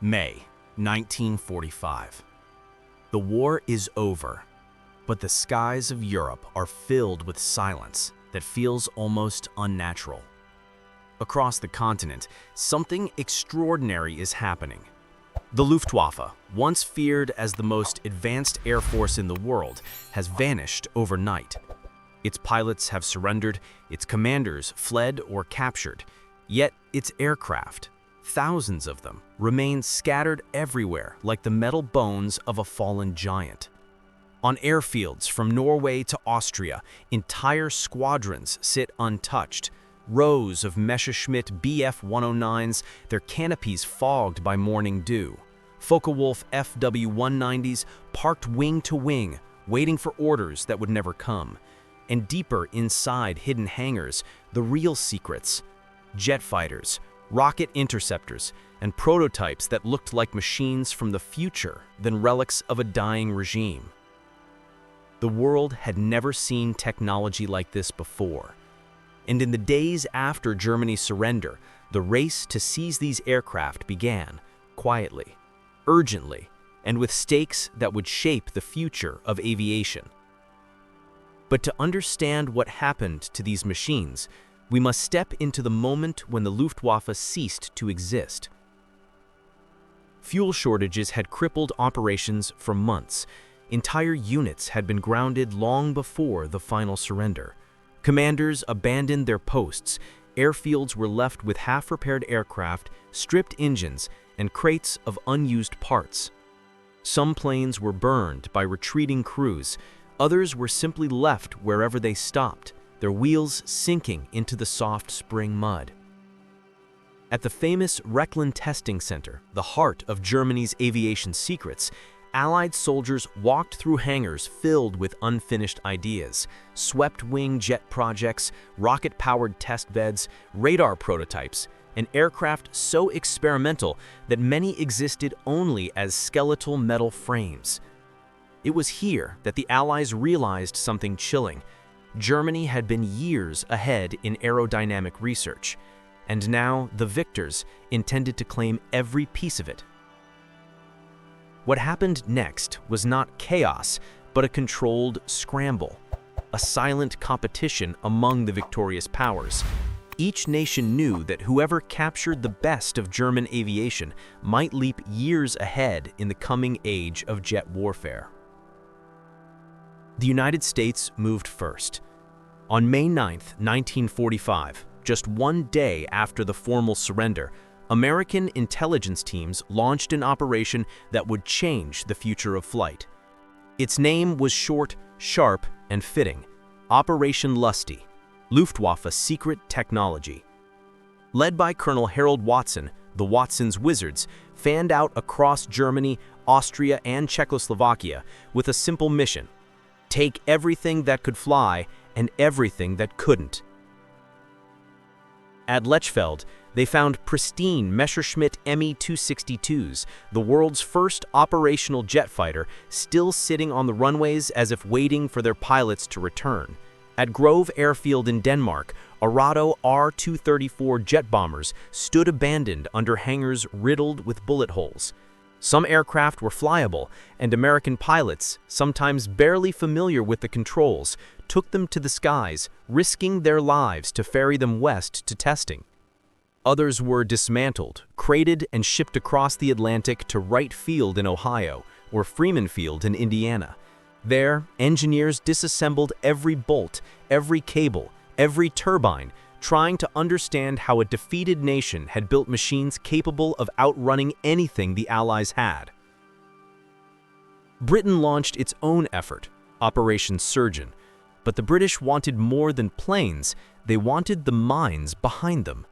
May 1945. The war is over, but the skies of Europe are filled with silence that feels almost unnatural. Across the continent, something extraordinary is happening. The Luftwaffe, once feared as the most advanced air force in the world, has vanished overnight. Its pilots have surrendered, its commanders fled or captured, yet its aircraft, thousands of them, remain scattered everywhere like the metal bones of a fallen giant. On airfields from Norway to Austria, entire squadrons sit untouched. Rows of Messerschmitt Bf 109s, their canopies fogged by morning dew. Focke-Wulf WW190s parked wing to wing, waiting for orders that would never come. And deeper inside hidden hangars, the real secrets. Jet fighters, rocket interceptors, and prototypes that looked like machines from the future than relics of a dying regime. The world had never seen technology like this before. And in the days after Germany's surrender, the race to seize these aircraft began, quietly, urgently, and with stakes that would shape the future of aviation. But to understand what happened to these machines, we must step into the moment when the Luftwaffe ceased to exist. Fuel shortages had crippled operations for months. Entire units had been grounded long before the final surrender. Commanders abandoned their posts. Airfields were left with half-repaired aircraft, stripped engines, and crates of unused parts. Some planes were burned by retreating crews. Others were simply left wherever they stopped, their wheels sinking into the soft spring mud. At the famous Rechlin Testing Center, the heart of Germany's aviation secrets, Allied soldiers walked through hangars filled with unfinished ideas, swept-wing jet projects, rocket-powered test beds, radar prototypes, and aircraft so experimental that many existed only as skeletal metal frames. It was here that the Allies realized something chilling. Germany had been years ahead in aerodynamic research, and now the victors intended to claim every piece of it. What happened next was not chaos, but a controlled scramble, a silent competition among the victorious powers. Each nation knew that whoever captured the best of German aviation might leap years ahead in the coming age of jet warfare. The United States moved first. On May 9, 1945, just one day after the formal surrender, American intelligence teams launched an operation that would change the future of flight. Its name was short, sharp, and fitting: Operation LUSTY, Luftwaffe Secret Technology. Led by Colonel Harold Watson, the Watson's Wizards fanned out across Germany, Austria, and Czechoslovakia with a simple mission: take everything that could fly and everything that couldn't. At Lechfeld, they found pristine Messerschmitt Me-262s, the world's first operational jet fighter, still sitting on the runways as if waiting for their pilots to return. At Grove Airfield in Denmark, Arado R-234 jet bombers stood abandoned under hangars riddled with bullet holes. Some aircraft were flyable, and American pilots, sometimes barely familiar with the controls, took them to the skies, risking their lives to ferry them west to testing. Others were dismantled, crated, and shipped across the Atlantic to Wright Field in Ohio or Freeman Field in Indiana. There, engineers disassembled every bolt, every cable, every turbine, trying to understand how a defeated nation had built machines capable of outrunning anything the Allies had. Britain launched its own effort, Operation Surgeon, but the British wanted more than planes. They wanted the minds behind them.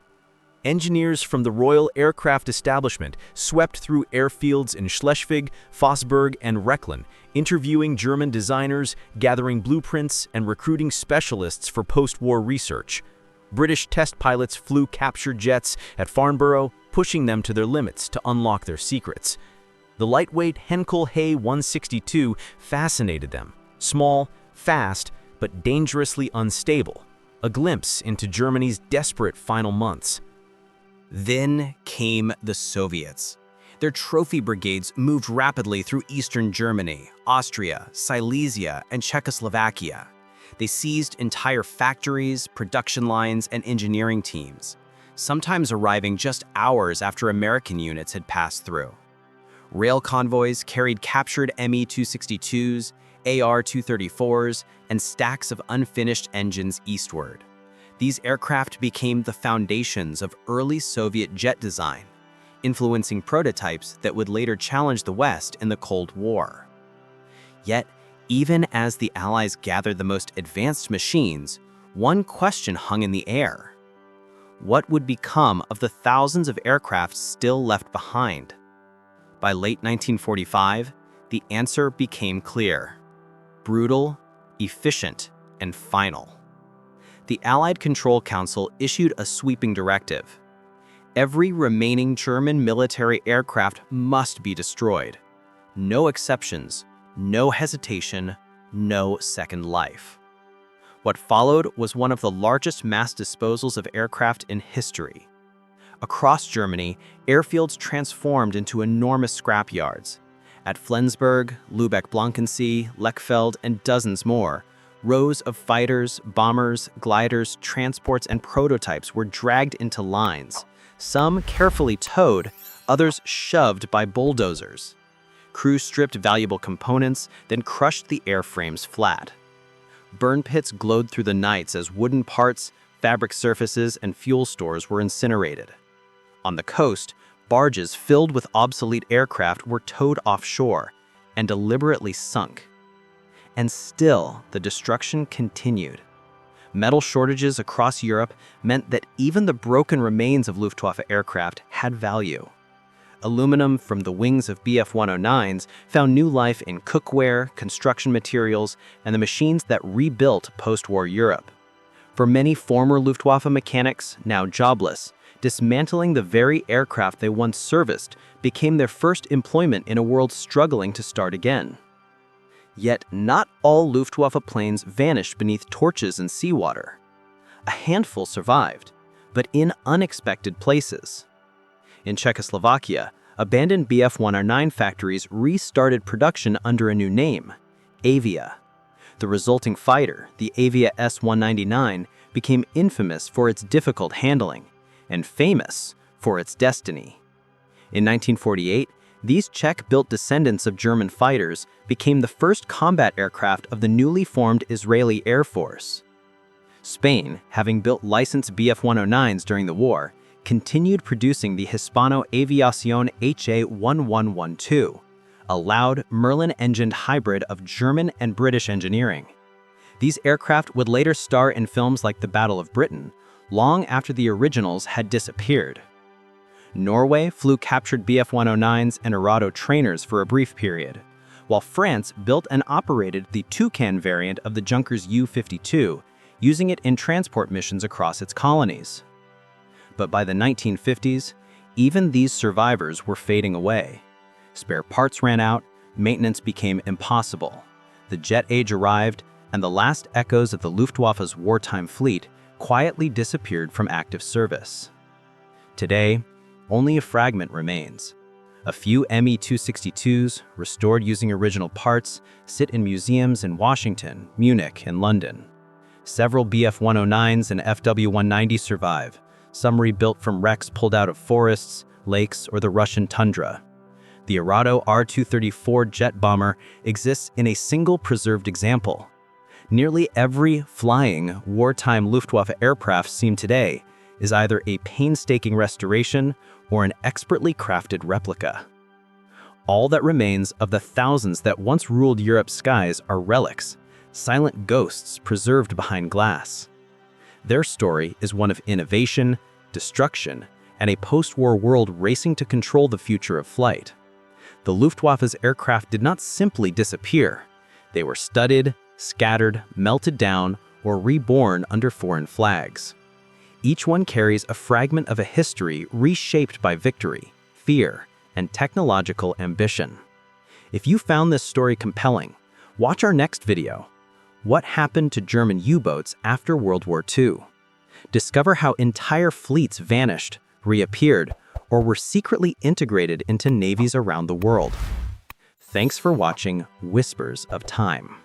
Engineers from the Royal Aircraft Establishment swept through airfields in Schleswig, Vosburg, and Rechlin, interviewing German designers, gathering blueprints, and recruiting specialists for post-war research. British test pilots flew captured jets at Farnborough, pushing them to their limits to unlock their secrets. The lightweight Henkel Hay 162 fascinated them. Small, fast, but dangerously unstable. A glimpse into Germany's desperate final months. Then came the Soviets. Their trophy brigades moved rapidly through eastern Germany, Austria, Silesia, and Czechoslovakia. They seized entire factories, production lines, and engineering teams, sometimes arriving just hours after American units had passed through. Rail convoys carried captured Me-262s, AR-234s, and stacks of unfinished engines eastward. These aircraft became the foundations of early Soviet jet design, influencing prototypes that would later challenge the West in the Cold War. Yet, even as the Allies gathered the most advanced machines, one question hung in the air. What would become of the thousands of aircraft still left behind? By late 1945, the answer became clear: brutal, efficient, and final. The Allied Control Council issued a sweeping directive. Every remaining German military aircraft must be destroyed. No exceptions, no hesitation, no second life. What followed was one of the largest mass disposals of aircraft in history. Across Germany, airfields transformed into enormous scrapyards. At Flensburg, Lübeck-Blankensee, Lechfeld, and dozens more, rows of fighters, bombers, gliders, transports, and prototypes were dragged into lines, some carefully towed, others shoved by bulldozers. Crews stripped valuable components, then crushed the airframes flat. Burn pits glowed through the nights as wooden parts, fabric surfaces, and fuel stores were incinerated. On the coast, barges filled with obsolete aircraft were towed offshore and deliberately sunk. And still, the destruction continued. Metal shortages across Europe meant that even the broken remains of Luftwaffe aircraft had value. Aluminum from the wings of Bf-109s found new life in cookware, construction materials, and the machines that rebuilt post-war Europe. For many former Luftwaffe mechanics, now jobless, dismantling the very aircraft they once serviced became their first employment in a world struggling to start again. Yet not all Luftwaffe planes vanished beneath torches and seawater. A handful survived, but in unexpected places. In Czechoslovakia, abandoned Bf-109 factories restarted production under a new name, Avia. The resulting fighter, the Avia S-199, became infamous for its difficult handling and famous for its destiny. In 1948, these Czech-built descendants of German fighters became the first combat aircraft of the newly formed Israeli Air Force. Spain, having built licensed Bf-109s during the war, continued producing the Hispano Aviación HA-1112, a loud Merlin-engined hybrid of German and British engineering. These aircraft would later star in films like The Battle of Britain, long after the originals had disappeared. Norway flew captured Bf-109s and Arado trainers for a brief period, while France built and operated the Toucan variant of the Junkers U-52, using it in transport missions across its colonies. But by the 1950s, even these survivors were fading away. Spare parts ran out, maintenance became impossible. The jet age arrived, and the last echoes of the Luftwaffe's wartime fleet quietly disappeared from active service. Today, only a fragment remains. A few Me-262s, restored using original parts, sit in museums in Washington, Munich, and London. Several Bf-109s and FW-190s survive, some rebuilt from wrecks pulled out of forests, lakes, or the Russian tundra. The Arado R-234 jet bomber exists in a single preserved example. Nearly every flying, wartime Luftwaffe aircraft seen today is either a painstaking restoration or an expertly crafted replica. All that remains of the thousands that once ruled Europe's skies are relics, silent ghosts preserved behind glass. Their story is one of innovation, destruction, and a post-war world racing to control the future of flight. The Luftwaffe's aircraft did not simply disappear. They were studied, scattered, melted down, or reborn under foreign flags. Each one carries a fragment of a history reshaped by victory, fear, and technological ambition. If you found this story compelling, watch our next video. What happened to German U-boats after World War II? Discover how entire fleets vanished, reappeared, or were secretly integrated into navies around the world. Thanks for watching Whispers of Time.